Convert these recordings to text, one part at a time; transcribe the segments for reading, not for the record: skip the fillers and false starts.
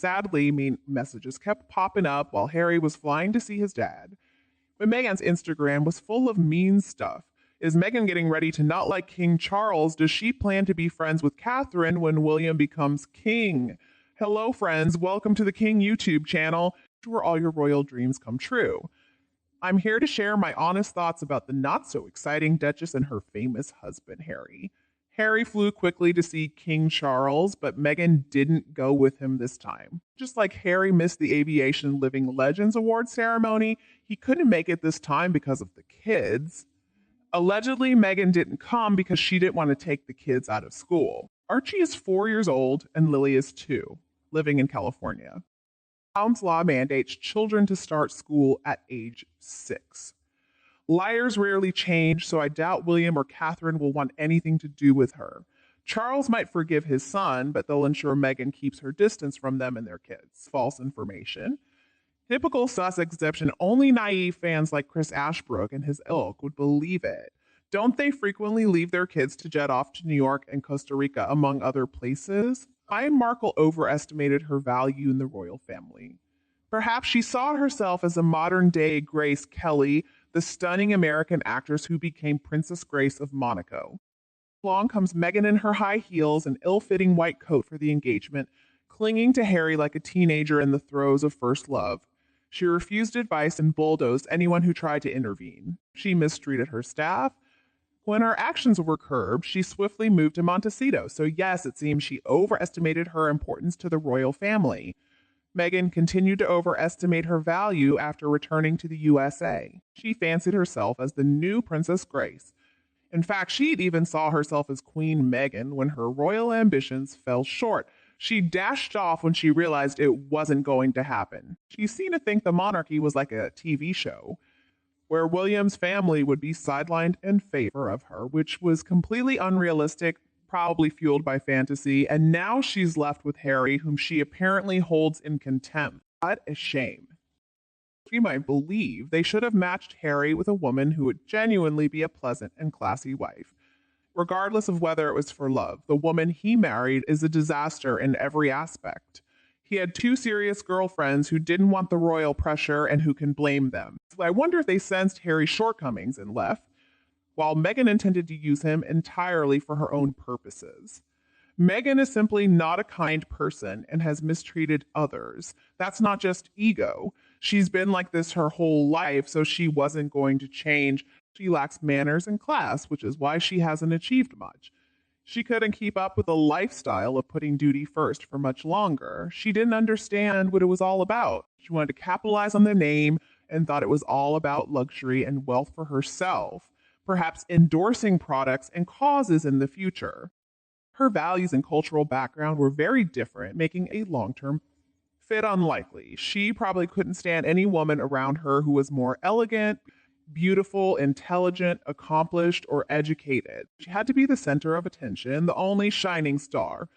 Sadly, messages kept popping up while Harry was flying to see his dad. But Meghan's Instagram was full of mean stuff. Is Meghan getting ready to not like King Charles? Does she plan to be friends with Catherine when William becomes king? Hello, friends. Welcome to the King YouTube channel, where all your royal dreams come true. I'm here to share my honest thoughts about the not so exciting Duchess and her famous husband, Harry. Harry flew quickly to see King Charles, but Meghan didn't go with him this time. Just like Harry missed the Aviation Living Legends Award ceremony, he couldn't make it this time because of the kids. Allegedly, Meghan didn't come because she didn't want to take the kids out of school. Archie is 4 years old and Lily is 2, living in California. Pound's law mandates children to start school at age 6. Liars rarely change, so I doubt William or Catherine will want anything to do with her. Charles might forgive his son, but they'll ensure Meghan keeps her distance from them and their kids. False information. Typical Sussex deception. Only naive fans like Chris Ashbrook and his ilk would believe it. Don't they frequently leave their kids to jet off to New York and Costa Rica, among other places? Markle overestimated her value in the royal family. Perhaps she saw herself as a modern-day Grace Kelly, the stunning American actress who became Princess Grace of Monaco. Along comes Meghan in her high heels and ill-fitting white coat for the engagement, clinging to Harry like a teenager in the throes of first love. She refused advice and bulldozed anyone who tried to intervene. She mistreated her staff. When her actions were curbed, she swiftly moved to Montecito. So yes, it seems she overestimated her importance to the royal family. Meghan continued to overestimate her value after returning to the USA. She fancied herself as the new Princess Grace. In fact, she even saw herself as Queen Meghan when her royal ambitions fell short. She dashed off when she realized it wasn't going to happen. She seemed to think the monarchy was like a TV show, where William's family would be sidelined in favor of her, which was completely unrealistic, probably fueled by fantasy, and now she's left with Harry, whom she apparently holds in contempt. What a shame. You might believe they should have matched Harry with a woman who would genuinely be a pleasant and classy wife. Regardless of whether it was for love, the woman he married is a disaster in every aspect. He had 2 serious girlfriends who didn't want the royal pressure and who can blame them. So I wonder if they sensed Harry's shortcomings and left, while Meghan intended to use him entirely for her own purposes. Meghan is simply not a kind person and has mistreated others. That's not just ego. She's been like this her whole life, so she wasn't going to change. She lacks manners and class, which is why she hasn't achieved much. She couldn't keep up with the lifestyle of putting duty first for much longer. She didn't understand what it was all about. She wanted to capitalize on the name and thought it was all about luxury and wealth for herself, perhaps endorsing products and causes in the future. Her values and cultural background were very different, making a long-term fit unlikely. She probably couldn't stand any woman around her who was more elegant, beautiful, intelligent, accomplished, or educated. She had to be the center of attention, the only shining star.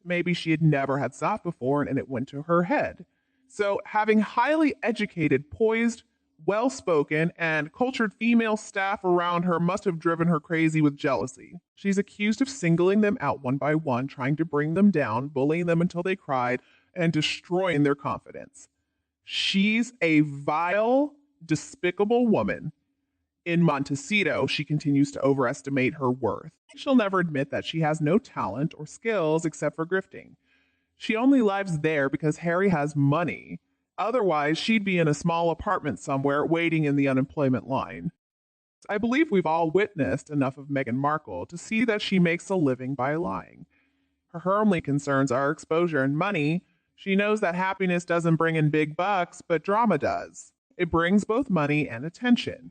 Maybe she had never had staff before and it went to her head. So having highly educated, poised, well-spoken, and cultured female staff around her must have driven her crazy with jealousy. She's accused of singling them out one by one, trying to bring them down, bullying them until they cried, and destroying their confidence. She's a vile, despicable woman. In Montecito, she continues to overestimate her worth. She'll never admit that she has no talent or skills except for grifting. She only lives there because Harry has money. Otherwise, she'd be in a small apartment somewhere waiting in the unemployment line. I believe we've all witnessed enough of Meghan Markle to see that she makes a living by lying. Her only concerns are exposure and money. She knows that happiness doesn't bring in big bucks, but drama does. It brings both money and attention,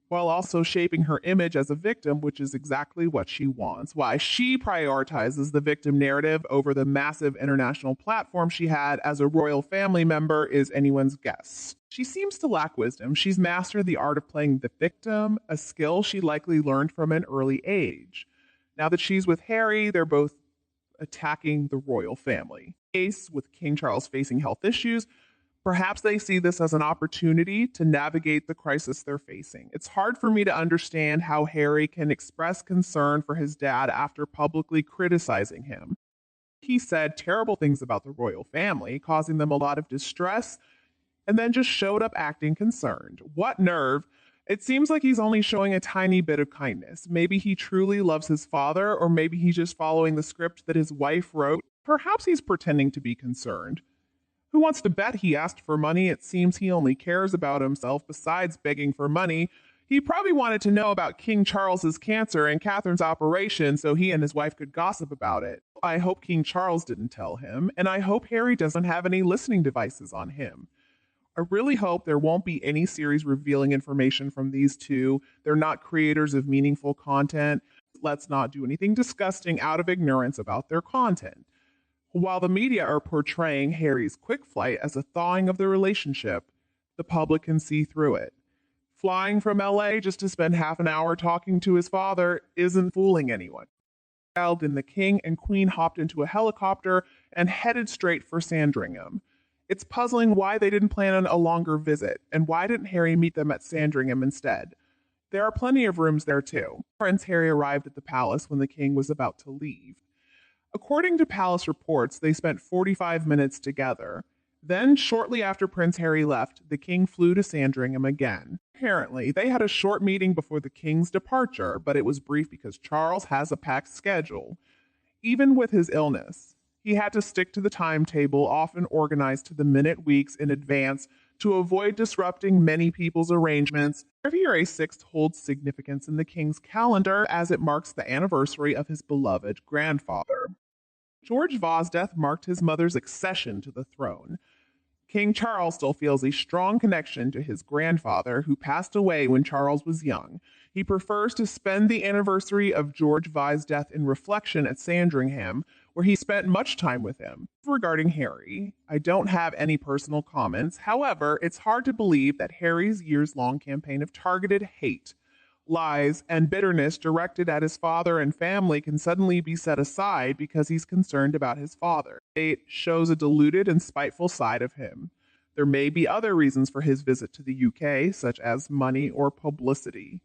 while also shaping her image as a victim, which is exactly what she wants. Why she prioritizes the victim narrative over the massive international platform she had as a royal family member is anyone's guess. She seems to lack wisdom. She's mastered the art of playing the victim, a skill she likely learned from an early age. Now that she's with Harry, they're both attacking the royal family. Case with King Charles facing health issues, perhaps they see this as an opportunity to navigate the crisis they're facing. It's hard for me to understand how Harry can express concern for his dad after publicly criticizing him. He said terrible things about the royal family, causing them a lot of distress, and then just showed up acting concerned. What nerve! It seems like he's only showing a tiny bit of kindness. Maybe he truly loves his father, or maybe he's just following the script that his wife wrote. Perhaps he's pretending to be concerned. Who wants to bet he asked for money? It seems he only cares about himself besides begging for money. He probably wanted to know about King Charles's cancer and Catherine's operation so he and his wife could gossip about it. I hope King Charles didn't tell him, and I hope Harry doesn't have any listening devices on him. I really hope there won't be any series revealing information from these two. They're not creators of meaningful content. Let's not do anything disgusting out of ignorance about their content. While the media are portraying Harry's quick flight as a thawing of the relationship, the public can see through it. Flying from LA just to spend half an hour talking to his father isn't fooling anyone. Then the king and queen hopped into a helicopter and headed straight for Sandringham. It's puzzling why they didn't plan on a longer visit, and why didn't Harry meet them at Sandringham instead? There are plenty of rooms there too. Prince Harry arrived at the palace when the king was about to leave. According to palace reports, they spent 45 minutes together. Then, shortly after Prince Harry left, the king flew to Sandringham again. Apparently, they had a short meeting before the king's departure, but it was brief because Charles has a packed schedule. Even with his illness, he had to stick to the timetable, often organized to the minute weeks in advance, to avoid disrupting many people's arrangements. February 6th holds significance in the king's calendar as it marks the anniversary of his beloved grandfather. George Vaux's death marked his mother's accession to the throne. King Charles still feels a strong connection to his grandfather, who passed away when Charles was young. He prefers to spend the anniversary of George Vaux's death in reflection at Sandringham, where he spent much time with him. Regarding Harry, I don't have any personal comments. However, it's hard to believe that Harry's years-long campaign of targeted hate, lies, and bitterness directed at his father and family can suddenly be set aside because he's concerned about his father. It shows a deluded and spiteful side of him. There may be other reasons for his visit to the UK, such as money or publicity.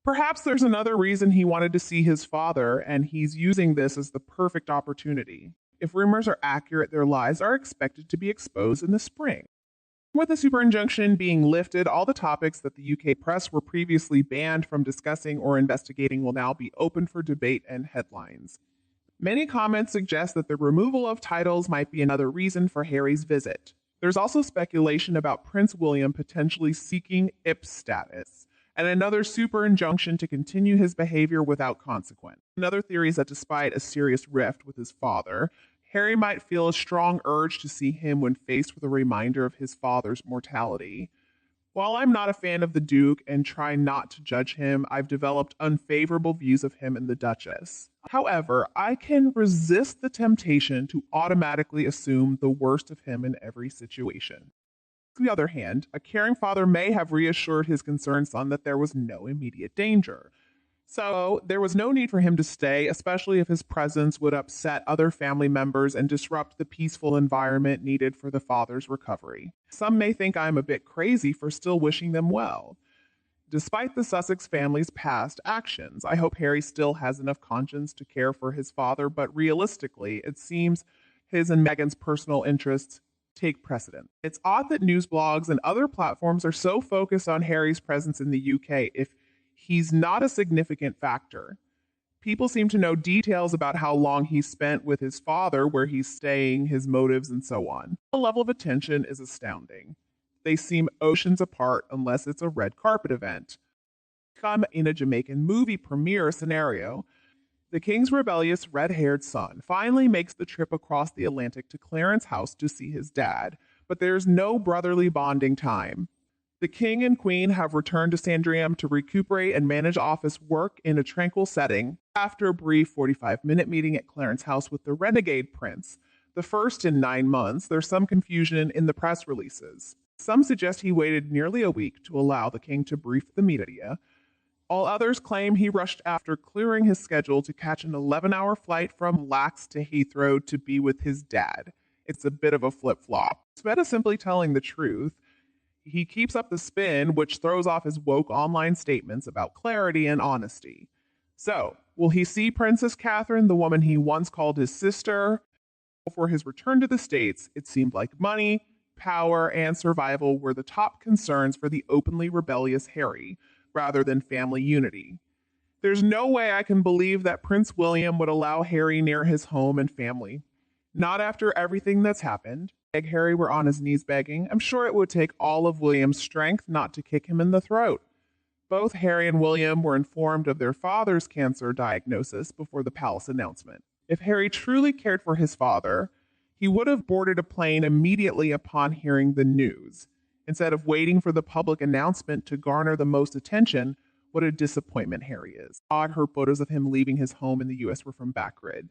Perhaps there's another reason he wanted to see his father, and he's using this as the perfect opportunity. If rumors are accurate, their lies are expected to be exposed in the spring. With the super injunction being lifted, all the topics that the UK press were previously banned from discussing or investigating will now be open for debate and headlines. Many comments suggest that the removal of titles might be another reason for Harry's visit. There's also speculation about Prince William potentially seeking IP status, and another super injunction to continue his behavior without consequence. Another theory is that despite a serious rift with his father, Harry might feel a strong urge to see him when faced with a reminder of his father's mortality. While I'm not a fan of the Duke and try not to judge him, I've developed unfavorable views of him and the Duchess. However, I can resist the temptation to automatically assume the worst of him in every situation. On the other hand, a caring father may have reassured his concerned son that there was no immediate danger. So there was no need for him to stay, especially if his presence would upset other family members and disrupt the peaceful environment needed for the father's recovery. Some may think I'm a bit crazy for still wishing them well. Despite the Sussex family's past actions, I hope Harry still has enough conscience to care for his father, but realistically, it seems his and Meghan's personal interests take precedence. It's odd that news blogs and other platforms are so focused on Harry's presence in the UK if he's not a significant factor. People seem to know details about how long he spent with his father, where he's staying, his motives, and so on. The level of attention is astounding. They seem oceans apart unless it's a red carpet event. Come in a Jamaican movie premiere scenario. The king's rebellious red-haired son finally makes the trip across the Atlantic to Clarence's house to see his dad, but there's no brotherly bonding time. The king and queen have returned to Sandringham to recuperate and manage office work in a tranquil setting. After a brief 45-minute meeting at Clarence's house with the renegade prince, the first in 9 months, there's some confusion in the press releases. Some suggest he waited nearly a week to allow the king to brief the media. All others claim he rushed after clearing his schedule to catch an 11-hour flight from Lax to Heathrow to be with his dad. It's a bit of a flip-flop. Instead of simply telling the truth, he keeps up the spin, which throws off his woke online statements about clarity and honesty. So, will he see Princess Catherine, the woman he once called his sister? Before his return to the States, it seemed like money, power, and survival were the top concerns for the openly rebellious Harry, rather than family unity. There's no way I can believe that Prince William would allow Harry near his home and family. Not after everything that's happened. If Harry were on his knees begging, I'm sure it would take all of William's strength not to kick him in the throat. Both Harry and William were informed of their father's cancer diagnosis before the palace announcement. If Harry truly cared for his father, he would have boarded a plane immediately upon hearing the news. Instead of waiting for the public announcement to garner the most attention, what a disappointment Harry is. Odd her photos of him leaving his home in the US were from Backrid.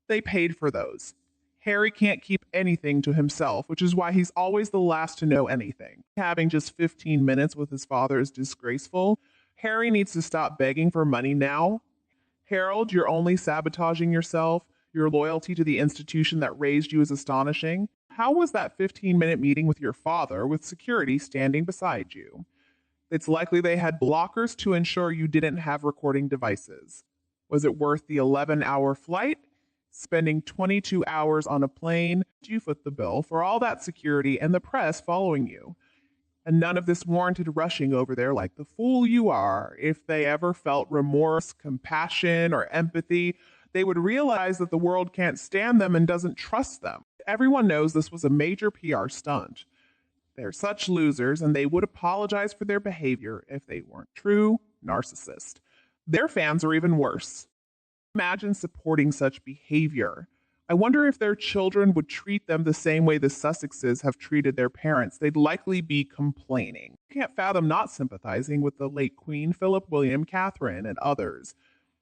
They paid for those. Harry can't keep anything to himself, which is why he's always the last to know anything. Having just 15 minutes with his father is disgraceful. Harry needs to stop begging for money now. Harold, you're only sabotaging yourself. Your loyalty to the institution that raised you is astonishing. How was that 15-minute meeting with your father with security standing beside you? It's likely they had blockers to ensure you didn't have recording devices. Was it worth the 11-hour flight? Spending 22 hours on a plane? You foot the bill for all that security and the press following you. And none of this warranted rushing over there like the fool you are. If they ever felt remorse, compassion, or empathy, they would realize that the world can't stand them and doesn't trust them. Everyone knows this was a major PR stunt. They're such losers, and they would apologize for their behavior if they weren't true narcissists. Their fans are even worse. Imagine supporting such behavior. I wonder if their children would treat them the same way the Sussexes have treated their parents. They'd likely be complaining. I can't fathom not sympathizing with the late Queen, Philip, William, Catherine, and others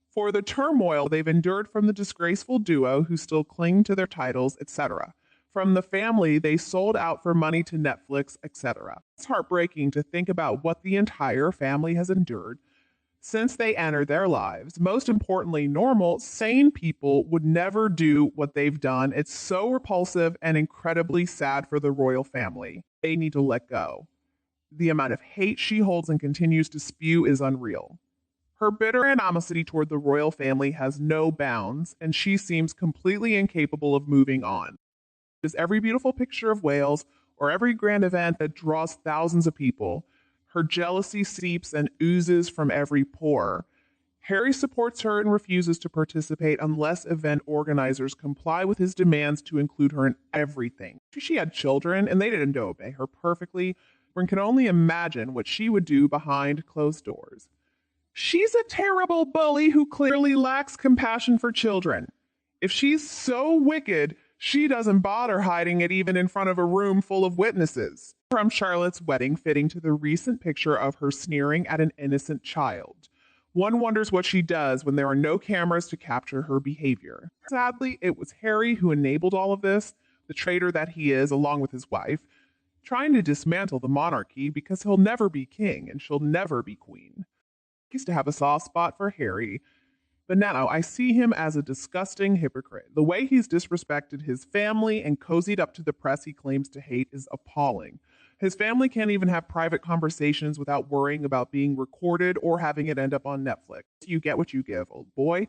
for the turmoil they've endured from the disgraceful duo who still cling to their titles, etc. From the family they sold out for money to Netflix, etc. It's heartbreaking to think about what the entire family has endured since they entered their lives. Most importantly, normal, sane people would never do what they've done. It's so repulsive and incredibly sad for the royal family. They need to let go. The amount of hate she holds and continues to spew is unreal. Her bitter animosity toward the royal family has no bounds, and she seems completely incapable of moving on. Is every beautiful picture of Wales or every grand event that draws thousands of people. Her jealousy seeps and oozes from every pore. Harry supports her and refuses to participate unless event organizers comply with his demands to include her in everything. She had children, and they didn't obey her perfectly. One can only imagine what she would do behind closed doors. She's a terrible bully who clearly lacks compassion for children. If she's so wicked, she doesn't bother hiding it even in front of a room full of witnesses. From Charlotte's wedding fitting to the recent picture of her sneering at an innocent child. One wonders what she does when there are no cameras to capture her behavior. Sadly, it was Harry who enabled all of this, the traitor that he is, along with his wife, trying to dismantle the monarchy because he'll never be king and she'll never be queen. He used to have a soft spot for Harry, but now I see him as a disgusting hypocrite. The way he's disrespected his family and cozied up to the press he claims to hate is appalling. His family can't even have private conversations without worrying about being recorded or having it end up on Netflix. You get what you give, old boy.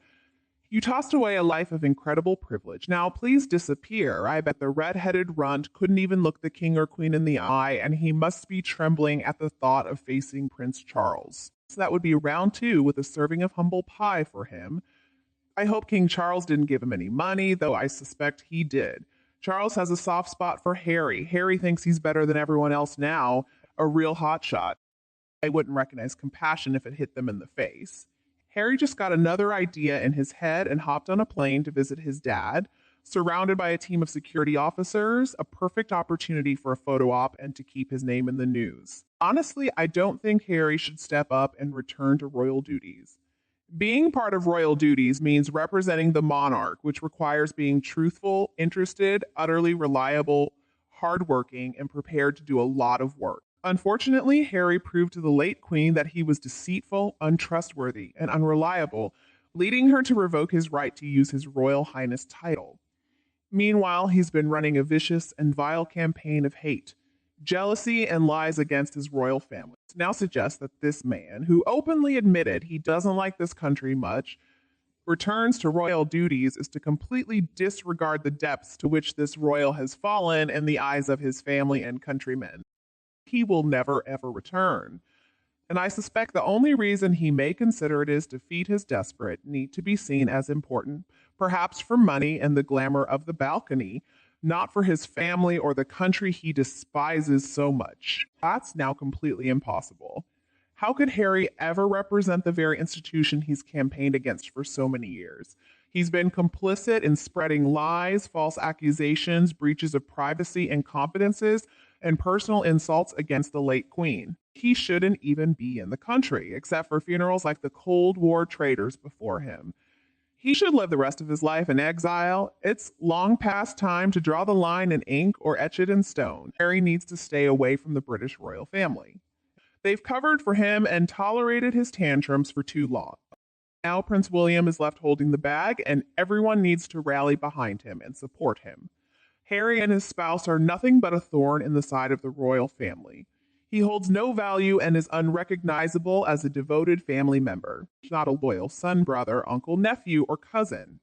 You tossed away a life of incredible privilege. Now please disappear. I bet the red-headed runt couldn't even look the king or queen in the eye, and he must be trembling at the thought of facing Prince Charles. So that would be round 2 with a serving of humble pie for him. I hope King Charles didn't give him any money, though I suspect he did. Charles has a soft spot for Harry. Harry thinks he's better than everyone else now, a real hotshot. I wouldn't recognize compassion if it hit them in the face. Harry just got another idea in his head and hopped on a plane to visit his dad, surrounded by a team of security officers, a perfect opportunity for a photo op and to keep his name in the news. Honestly, I don't think Harry should step up and return to royal duties. Being part of royal duties means representing the monarch, which requires being truthful, interested, utterly reliable, hardworking, and prepared to do a lot of work. Unfortunately, Harry proved to the late queen that he was deceitful, untrustworthy, and unreliable, leading her to revoke his right to use his Royal Highness title. Meanwhile, he's been running a vicious and vile campaign of hate, jealousy, and lies against his royal family. Now suggests that this man, who openly admitted he doesn't like this country much, returns to royal duties is to completely disregard the depths to which this royal has fallen in the eyes of his family and countrymen. He will never ever return. And I suspect the only reason he may consider it is to feed his desperate need to be seen as important, perhaps for money and the glamour of the balcony, not for his family or the country he despises so much. That's now completely impossible. How could Harry ever represent the very institution he's campaigned against for so many years? He's been complicit in spreading lies, false accusations, breaches of privacy and confidences, and personal insults against the late Queen. He shouldn't even be in the country, except for funerals like the Cold War traitors before him. He should live the rest of his life in exile. It's long past time to draw the line in ink or etch it in stone. Harry needs to stay away from the British royal family. They've covered for him and tolerated his tantrums for too long. Now Prince William is left holding the bag, and everyone needs to rally behind him and support him. Harry and his spouse are nothing but a thorn in the side of the royal family. He holds no value and is unrecognizable as a devoted family member. He's not a loyal son, brother, uncle, nephew, or cousin.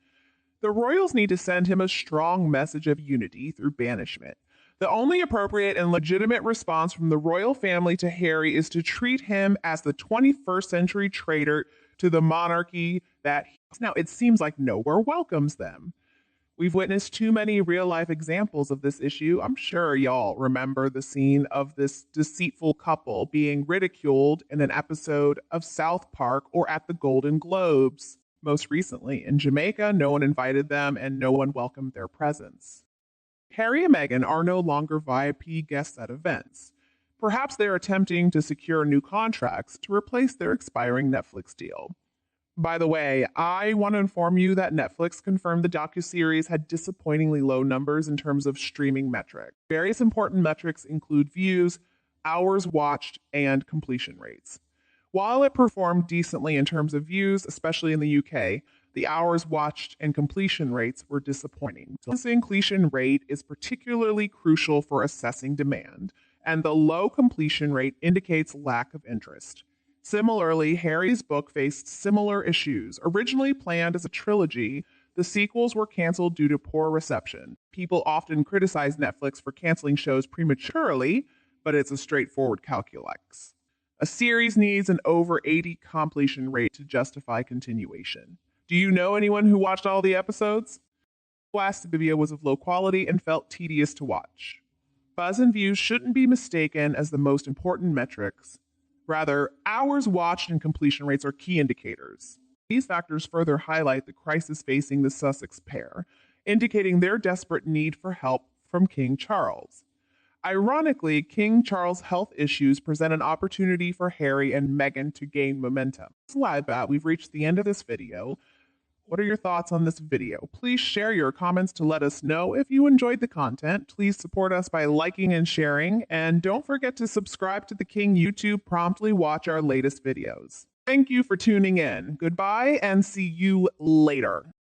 The royals need to send him a strong message of unity through banishment. The only appropriate and legitimate response from the royal family to Harry is to treat him as the 21st century traitor to the monarchy that now it seems like nowhere welcomes them. We've witnessed too many real-life examples of this issue. I'm sure y'all remember the scene of this deceitful couple being ridiculed in an episode of South Park or at the Golden Globes. Most recently, in Jamaica, no one invited them and no one welcomed their presence. Harry and Meghan are no longer VIP guests at events. Perhaps they're attempting to secure new contracts to replace their expiring Netflix deal. By the way, I want to inform you that Netflix confirmed the docuseries had disappointingly low numbers in terms of streaming metrics. Various important metrics include views, hours watched, and completion rates. While it performed decently in terms of views, especially in the UK, the hours watched and completion rates were disappointing. This completion rate is particularly crucial for assessing demand, and the low completion rate indicates lack of interest. Similarly, Harry's book faced similar issues. Originally planned as a trilogy, the sequels were canceled due to poor reception. People often criticize Netflix for canceling shows prematurely, but it's a straightforward calculus. A series needs an over 80 completion rate to justify continuation. Do you know anyone who watched all the episodes? Last video was of low quality and felt tedious to watch. Buzz and views shouldn't be mistaken as the most important metrics. Rather, hours watched and completion rates are key indicators. These factors further highlight the crisis facing the Sussex pair, indicating their desperate need for help from King Charles. Ironically, King Charles' health issues present an opportunity for Harry and Meghan to gain momentum. So with that, we've reached the end of this video. What are your thoughts on this video? Please share your comments to let us know if you enjoyed the content. Please support us by liking and sharing, and don't forget to subscribe to the King YouTube. Promptly watch our latest videos. Thank you for tuning in. Goodbye and see you later.